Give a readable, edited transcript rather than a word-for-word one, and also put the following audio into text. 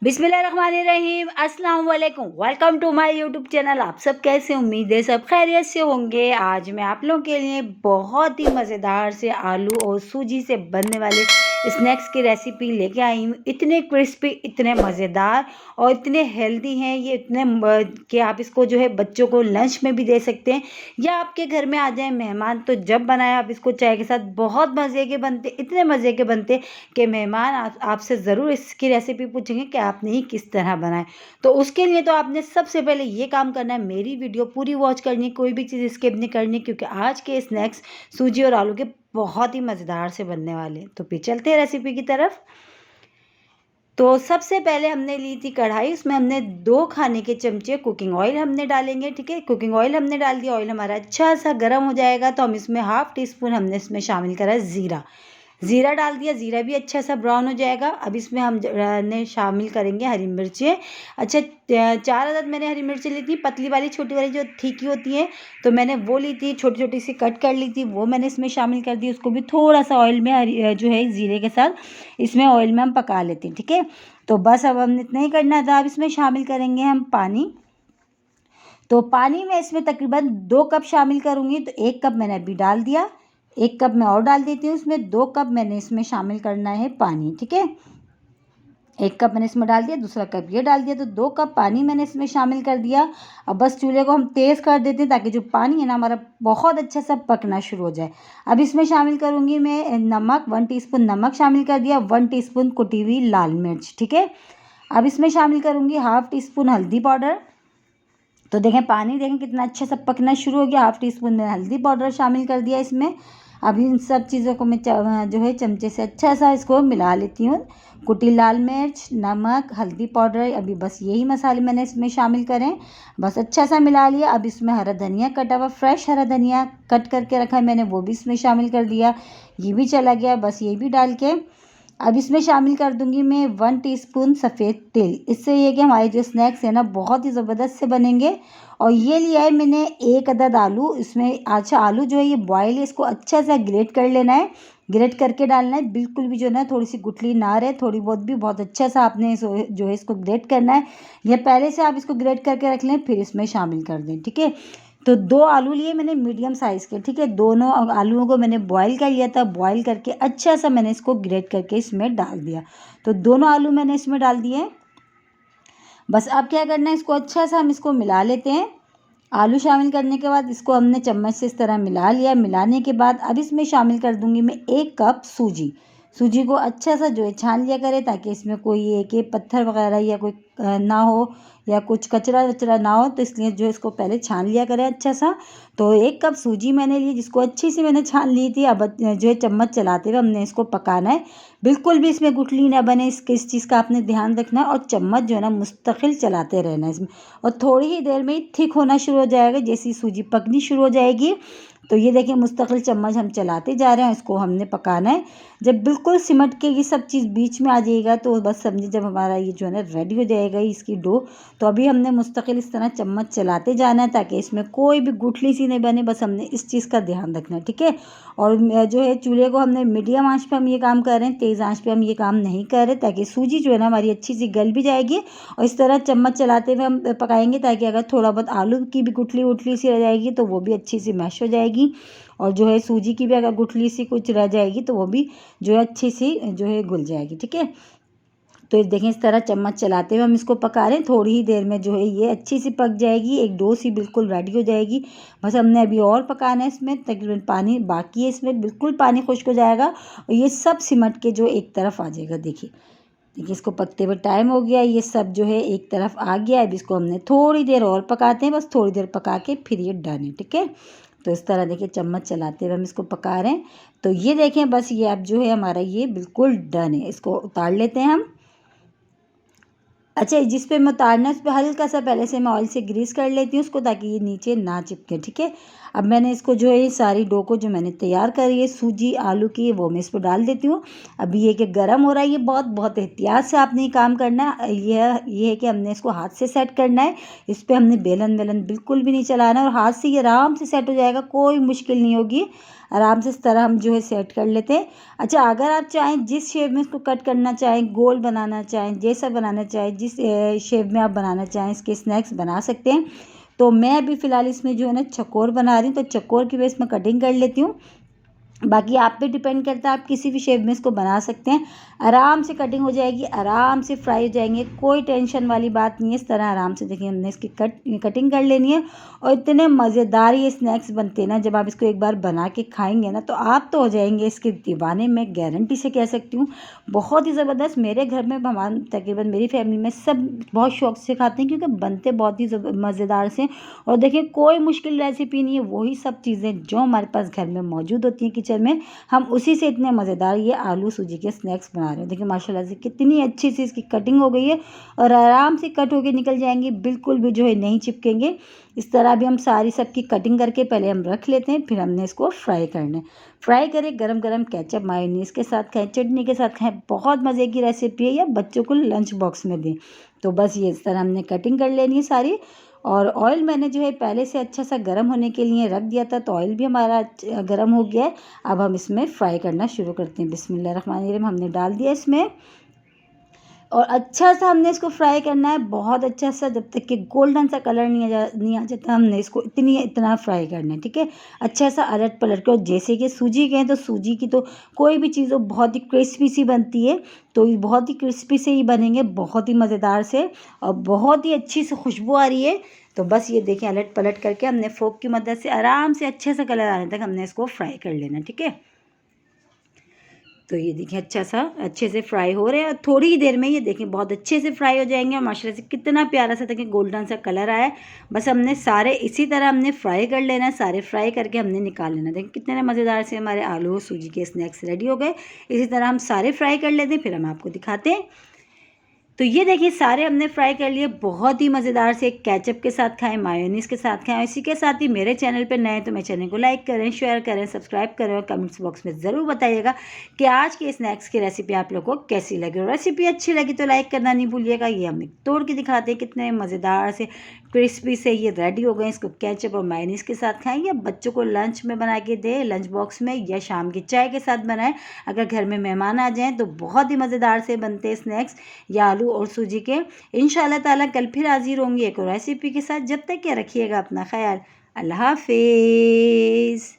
बिस्मिल्लाहिर्रहमानिर्रहीम, अस्सलाम वालेकुम। Welcome to my YouTube channel. आप सब कैसे, उम्मीद है सब खैरियत से होंगे। आज मैं आप लोगों के लिए बहुत ही मज़ेदार से आलू और सूजी से बनने वाले स्नैक्स की रेसिपी लेके आई हूँ। इतने क्रिस्पी, इतने मज़ेदार और इतने हेल्दी हैं ये, इतने कि आप इसको जो है बच्चों को लंच में भी दे सकते हैं या आपके घर में आ जाए मेहमान तो जब बनाए आप इसको चाय के साथ, बहुत मज़े के बनते, इतने मज़े के बनते कि मेहमान आपसे ज़रूर इसकी रेसिपी पूछेंगे कि आपने ही किस तरह बनाए। तो उसके लिए तो आपने सबसे पहले ये काम करना है, मेरी वीडियो पूरी वॉच करनी है, कोई भी चीज़ स्किप नहीं करनी, क्योंकि आज के स्नैक्स सूजी और आलू के बहुत ही मज़ेदार से बनने वाले हैं। तो फिर चलते हैं रेसिपी की तरफ। तो सबसे पहले हमने ली थी कढ़ाई, उसमें हमने 2 खाने के चमचे कुकिंग ऑयल हमने डालेंगे। ठीक है, कुकिंग ऑयल हमने डाल दिया। ऑयल हमारा अच्छा सा गर्म हो जाएगा तो हम इसमें हाफ टी स्पून हमने इसमें शामिल करा ज़ीरा। ज़ीरा डाल दिया, ज़ीरा भी अच्छा सा ब्राउन हो जाएगा। अब इसमें हम ने शामिल करेंगे हरी मिर्चें। अच्छा, 4 अदद मैंने हरी मिर्चें ली थी, पतली वाली, छोटी वाली जो तीखी होती है, तो मैंने वो ली थी, छोटी छोटी सी कट कर ली थी, वो मैंने इसमें शामिल कर दी। उसको भी थोड़ा सा ऑयल में जो है ज़ीरे के साथ इसमें ऑयल में हम पका लेते हैं। ठीक है, तो बस अब हमने इतना ही करना था। अब इसमें शामिल करेंगे हम पानी। तो पानी में इसमें तकरीबन 2 कप शामिल करूँगी, तो 1 कप मैंने अभी डाल दिया। 1 कप मैं और डाल देती हूँ इसमें। 2 कप मैंने इसमें शामिल करना है पानी। ठीक है, 1 कप मैंने इसमें डाल दिया, दूसरा कप ये डाल दिया, तो 2 कप पानी मैंने इसमें शामिल कर दिया। अब बस चूल्हे को हम तेज़ कर देते हैं ताकि जो पानी है ना हमारा बहुत अच्छा सा पकना शुरू हो जाए। अब इसमें शामिल करूँगी मैं नमक, 1 टीस्पून नमक शामिल कर दिया, 1 टीस्पून कुटी हुई लाल मिर्च। ठीक है, अब इसमें शामिल करूँगी हाफ टी स्पून हल्दी पाउडर। तो देखें पानी, देखें कितना अच्छा सा पकना शुरू हो गया। हाफ टी स्पून में हल्दी पाउडर शामिल कर दिया इसमें। अब इन सब चीज़ों को मैं जो है चमचे से अच्छा सा इसको मिला लेती हूँ। कुटी लाल मिर्च, नमक, हल्दी पाउडर, अभी बस यही मसाले मैंने इसमें शामिल करें। बस अच्छा सा मिला लिया। अब इसमें हरा धनिया कटा हुआ, फ्रेश हरा धनिया कट करके रखा है मैंने, वो भी इसमें शामिल कर दिया। ये भी चला गया, बस ये भी डाल के अब इसमें शामिल कर दूंगी मैं 1 टीस्पून सफ़ेद तेल। इससे ये कि हमारे जो स्नैक्स है ना बहुत ही ज़बरदस्त से बनेंगे। और ये लिया है मैंने 1 अदद आलू। इसमें अच्छा आलू जो है ये बॉयल है, इसको अच्छा सा ग्रेट कर लेना है, ग्रेट करके डालना है। बिल्कुल भी जो है ना थोड़ी सी गुठली ना रहे, थोड़ी बहुत भी, बहुत अच्छा सा आपने जो है इसको ग्रेट करना है। या पहले से आप इसको ग्रेट करके रख लें फिर इसमें शामिल कर दें। ठीक है, तो 2 आलू लिए मैंने मीडियम साइज़ के। ठीक है, दोनों आलूओं को मैंने बॉईल कर लिया था। बॉईल करके अच्छा सा मैंने इसको ग्रेट करके इसमें डाल दिया। तो दोनों आलू मैंने इसमें डाल दिए। बस अब क्या करना है, इसको अच्छा सा हम इसको मिला लेते हैं। आलू शामिल करने के बाद इसको हमने चम्मच से इस तरह मिला लिया। मिलाने के बाद अब इसमें शामिल कर दूंगी मैं 1 कप सूजी। सूजी को अच्छा सा जो है छान लिया करें ताकि इसमें कोई एक पत्थर वगैरह या कोई ना हो या कुछ कचरा वचरा ना हो, तो इसलिए जो इसको पहले छान लिया करें अच्छा सा। तो 1 कप सूजी मैंने ली, जिसको अच्छी से मैंने छान ली थी। अब जो है चम्मच चलाते हुए हमने इसको पकाना है। बिल्कुल भी इसमें गुठली ना बने, इस चीज़ का आपने ध्यान रखना है। और चम्मच जो है ना मुस्तकिल चलाते रहना है इसमें। और थोड़ी ही देर में ही थिक होना शुरू हो जाएगा, जैसी सूजी पकनी शुरू हो जाएगी। तो ये देखिए मुस्तकिल चम्मच हम चलाते जा रहे हैं, इसको हमने पकाना है। जब बिल्कुल सिमट के ये सब चीज़ बीच में आ जाएगा तो बस समझिए जब हमारा ये जो है ना रेडी हो जाएगा इसकी डो। तो अभी हमने मुस्तकिल इस तरह चम्मच चलाते जाना है ताकि इसमें कोई भी गुठली सी नहीं बने, बस हमने इस चीज़ का ध्यान रखना है। ठीक है, और जो है चूल्हे को हमने मीडियम आंच पे हम ये काम कर रहे हैं, तेज़ आंच पे हम ये काम नहीं कर रहे, ताकि सूजी जो है ना हमारी अच्छी सी गल भी जाएगी। और इस तरह चम्मच चलाते हुए हम पकाएंगे ताकि अगर थोड़ा बहुत आलू की भी गुठली उठली सी रह जाएगी तो वो भी अच्छी सी मैश हो जाएगी। और जो है सूजी की भी अगर गुठली सी कुछ रह जाएगी तो वो भी जो है अच्छी सी जो है घुल जाएगी। ठीक है, तो देखें इस तरह चम्मच चलाते हुए हम इसको पका रहे हैं। थोड़ी ही देर में जो है ये अच्छी सी पक जाएगी, एक डो सी बिल्कुल रेडी हो जाएगी। बस हमने अभी और पकाना है इसमें, तकरीबन पानी बाकी है इसमें, बिल्कुल पानी खुश्क हो जाएगा और ये सब सिमट के जो एक तरफ आ जाएगा। देखिए देखिए इसको पकते हुए टाइम हो गया, ये सब जो है एक तरफ आ गया। अब इसको हमने थोड़ी देर और पकाते हैं, बस थोड़ी देर पका के फिर ये डन है। ठीक है, तो इस तरह देखिए चम्मच चलाते हुए हम इसको पका रहे हैं। तो ये देखें बस ये अब जो है हमारा ये बिल्कुल डन है। इसको उतार लेते हैं हम। अच्छा, जिस पे मैं उतारना है उस पर हल्का सा पहले से मैं ऑयल से ग्रीस कर लेती हूँ उसको, ताकि ये नीचे ना चिपके। ठीक है, अब मैंने इसको जो है सारी डो को जो मैंने तैयार करी है सूजी आलू की वो मैं इस पर डाल देती हूँ। अभी ये कि गर्म हो रहा है, ये बहुत बहुत एहतियात से आपने ये काम करना है। ये है कि हमने इसको हाथ से सेट करना है, इस पर हमने बेलन वेलन बिल्कुल भी नहीं चलाना है और हाथ से ये आराम से सेट हो जाएगा, कोई मुश्किल नहीं होगी। आराम से इस तरह हम जो है सेट कर लेते हैं। अच्छा, अगर आप चाहें जिस शेप में इसको कट करना चाहें, गोल बनाना चाहें, जैसा बनाना चाहें, जिस शेप में आप बनाना चाहें इसके स्नैक्स बना सकते हैं। तो मैं अभी फ़िलहाल इसमें जो है ना चकोर बना रही हूँ, तो चकोर की बेस में कटिंग कर लेती हूँ। बाकी आप पे डिपेंड करता है, आप किसी भी शेप में इसको बना सकते हैं। आराम से कटिंग हो जाएगी, आराम से फ्राई हो जाएंगे, कोई टेंशन वाली बात नहीं है। इस तरह आराम से देखिए हमने इसकी कटिंग कर लेनी है और इतने मज़ेदार ये स्नैक्स बनते हैं ना, जब आप इसको एक बार बना के खाएंगे ना तो आप तो हो जाएंगे इसके दीवाने। मैं गारंटी से कह सकती हूँ बहुत ही ज़बरदस्त। मेरे घर में हमारे तकरीबन मेरी फैमिली में सब बहुत शौक से खाते हैं क्योंकि बनते बहुत ही मज़ेदार से। और देखिए कोई मुश्किल रेसिपी नहीं है, वही सब चीज़ें जो हमारे पास घर में मौजूद होती हैं किचन में, हम उसी से इतने मज़ेदार ये आलू सूजी के स्नैक्स बना रहे हैं। देखिए माशाल्लाह से कितनी अच्छी सी इसकी कटिंग हो गई है और आराम से कट होके निकल जाएंगी, बिल्कुल भी जो है नहीं चिपकेंगे। इस तरह भी हम सारी सबकी कटिंग करके पहले हम रख लेते हैं, फिर हमने इसको फ्राई करना है। फ्राई करें गरम गरम केचप मायोनीज़ के साथ खाएं, चटनी के साथ खाएं, बहुत मज़े की रेसिपी है, या बच्चों को लंच बॉक्स में दें। तो बस ये इस तरह हमने कटिंग कर लेनी है सारी। और ऑयल मैंने जो है पहले से अच्छा सा गर्म होने के लिए रख दिया था, तो ऑयल भी हमारा गर्म हो गया है। अब हम इसमें फ्राई करना शुरू करते हैं। बिस्मिल्लाहिर्रहमानिर्रहीम हमने डाल दिया इसमें और अच्छा सा हमने इसको फ्राई करना है, बहुत अच्छा सा, जब तक कि गोल्डन सा कलर नहीं आ जाता हमने इसको इतना फ्राई करना है, ठीक है। अच्छा सा अलट पलट कर, जैसे कि सूजी के हैं तो सूजी की तो कोई भी चीज़ हो बहुत ही क्रिस्पी सी बनती है, तो ये बहुत ही क्रिस्पी से ही बनेंगे, बहुत ही मज़ेदार से और बहुत ही अच्छी सी खुशबू आ रही है। तो बस ये देखें अलट पलट करके हमने फोक की मदद से आराम से अच्छे से कलर आने तक हमने इसको फ्राई कर लेना, ठीक है। तो ये देखिए अच्छा सा अच्छे से फ्राई हो रहे हैं और थोड़ी ही देर में ये देखिए बहुत अच्छे से फ्राई हो जाएंगे और माशाल्लाह से कितना प्यारा सा देखिए गोल्डन सा कलर आया है। बस हमने सारे इसी तरह हमने फ्राई कर लेना है, सारे फ्राई करके हमने निकाल लेना। देखिए कितने मज़ेदार से हमारे आलू और सूजी के स्नैक्स रेडी हो गए। इसी तरह हम सारे फ्राई कर लेते हैं, फिर हम आपको दिखाते हैं। तो ये देखिए सारे हमने फ्राई कर लिए, बहुत ही मज़ेदार से केचप के साथ खाएं, मायोनीज़ के साथ खाएं। इसी के साथ ही मेरे चैनल पे नए तो मेरे चैनल को लाइक करें, शेयर करें, सब्सक्राइब करें और कमेंट्स बॉक्स में ज़रूर बताइएगा कि आज के स्नैक्स की रेसिपी आप लोगों को कैसी लगी। और रेसिपी अच्छी लगी तो लाइक करना नहीं भूलिएगा। ये हम तोड़ के दिखाते हैं कितने मज़ेदार से क्रिस्पी से ये रेडी हो गए। इसको केचप और मायोनीज़ के साथ खाएं या बच्चों को लंच में बना के दें, लंच बॉक्स में, या शाम की चाय के साथ बनाएं। अगर घर में मेहमान आ जाएँ तो बहुत ही मज़ेदार से बनते हैं स्नैक्स या आलू और सूजी के। इंशाल्लाह ताला कल फिर हाजिर होंगी एक और रेसिपी के साथ। जब तक क्या रखिएगा अपना ख्याल। अल्लाह हाफिज़।